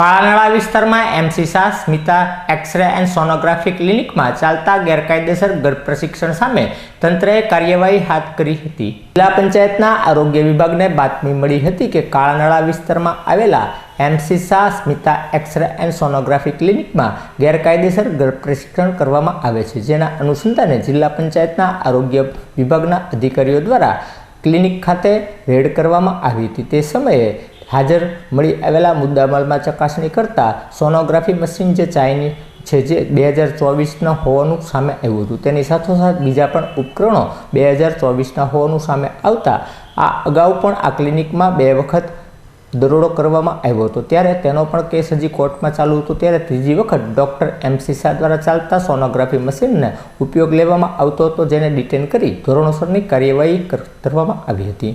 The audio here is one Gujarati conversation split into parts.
કાળાનાળા વિસ્તારમાં MC Shah Smita x-ray and sonography ક્લિનિકમાં ચાલતા ગેરકાયદેસર ગર્ભ પ્રશિક્ષણ સામે તંત્રએ કાર્યવાહી હાથ કરી હતી। જિલ્લા પંચાયતના આરોગ્ય વિભાગને બાતમી મળી હતી કે કાળાનાળા વિસ્તારમાં આવેલા MC Shah Smita x-ray and sonography ક્લિનિકમાં ગેરકાયદેસર ગર્ભ પ્રશિક્ષણ કરવામાં આવે છે, જેના અનુસંધાને જિલ્લા પંચાયતના આરોગ્ય વિભાગના અધિકારીઓ દ્વારા ક્લિનિક ખાતે રેડ કરવામાં આવી હતી। તે સમયે હાજર મળી આવેલા મુદ્દામાલમાં ચકાસણી કરતા સોનોગ્રાફી મશીન જે ચાઇની છે જે 2024ના હોવાનું સામે આવ્યું હતું। તેની સાથોસાથ બીજા પણ ઉપકરણો 2024ના હોવાનું સામે આવતા આ અગાઉ પણ આ ક્લિનિકમાં 2 વખત દરોડો કરવામાં આવ્યો હતો, ત્યારે તેનો પણ કેસ હજી કોર્ટમાં ચાલુ હતો। ત્યારે ત્રીજી વખત ડોક્ટર એમસી શાહ દ્વારા ચાલતા સોનોગ્રાફી મશીનનો ઉપયોગ લેવામાં આવતો હતો, જેને ડિટેન કરી ધોરણસરની કાર્યવાહી કરવામાં આવી હતી।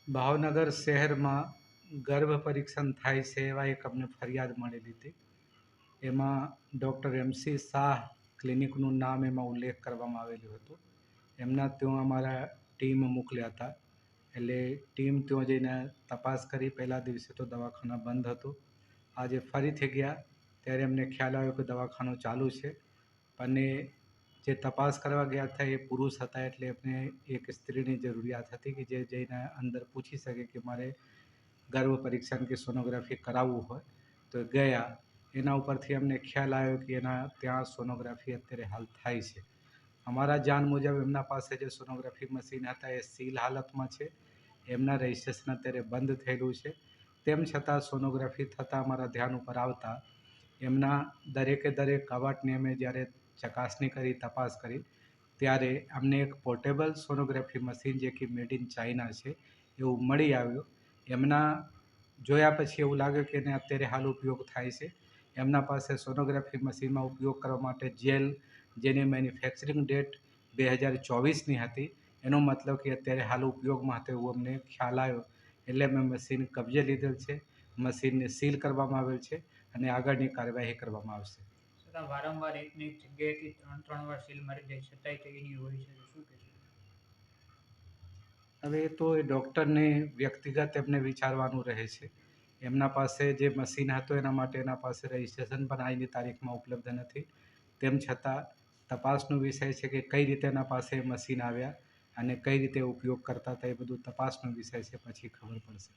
ભાવનગર શહેરમાં ગર્ભ પરીક્ષણ થાય છે એવા એક અમને ફરિયાદ મળેલી હતી। એમાં ડૉક્ટર એમસી શાહ ક્લિનિકનું નામ એમાં ઉલ્લેખ કરવામાં આવેલું હતું। એમના ત્યાં અમારા ટીમ મોકલ્યા હતા, એટલે ટીમ ત્યાં જઈને તપાસ કરી। પહેલા દિવસે તો દવાખાના બંધ હતું। આજે ફરીથી ગયા ત્યારે એમને ખ્યાલ આવ્યો કે દવાખાનું ચાલુ છે, અને જે તપાસ કરવા ગયા હતા એ પુરુષ હતા, એટલે એમને એક સ્ત્રીની જરૂરિયાત હતી કે જે જઈને અંદર પૂછી શકે કે મારે ગર્ભ પરીક્ષણ કે સોનોગ્રાફી કરાવવું હોય તો ગયા। એના ઉપરથી અમને ખ્યાલ આવ્યો કે એના ત્યાં સોનોગ્રાફી અત્યારે હાલ થાય છે। અમારા જાણ મુજબ એમના પાસે જે સોનોગ્રાફી મશીન હતા એ સીલ હાલતમાં છે, એમના રજિસ્ટ્રેશન અત્યારે બંધ થયેલું છે। તેમ છતાં સોનોગ્રાફી થતાં અમારા ધ્યાન ઉપર આવતા એમના દરેકે દરેક કવાટને અમે જ્યારે ચકાસણી કરી, તપાસ કરી, ત્યારે અમને એક પોર્ટેબલ સોનોગ્રાફી મશીન જે કે મેડ ઇન ચાઇના છે એવું મળી આવ્યું। એમના જોયા પછી એવું લાગ્યું કે એને અત્યારે હાલ ઉપયોગ થાય છે। એમના પાસે સોનોગ્રાફી મશીનમાં ઉપયોગ કરવા માટે જેલ જેની મેન્યુફેક્ચરિંગ ડેટ 2024ની હતી, એનો મતલબ કે અત્યારે હાલ ઉપયોગમાં હતો એવું અમને ખ્યાલ આવ્યો, એટલે મેં મશીન કબજે લીધેલ છે। મશીનને સીલ કરવામાં આવેલ છે અને આગળની કાર્યવાહી કરવામાં આવશે। વારંવાર એકની એક જગ્યાએથી 3 વાર સીલ મારી જાય છતાંય તે એની હોય છે, તો શું કહેશો? હવે એ તો એ ડૉક્ટરને વ્યક્તિગત એમને વિચારવાનું રહે છે। એમના પાસે જે મશીન હતો એના માટે એના પાસે રજિસ્ટ્રેશન પણ આજની તારીખમાં ઉપલબ્ધ નથી। તેમ છતાં તપાસનો વિષય છે કે કઈ રીતે એના પાસે મશીન આવ્યા અને કઈ રીતે ઉપયોગ કરતા હતા, એ બધું તપાસનો વિષય છે, પછી ખબર પડશે।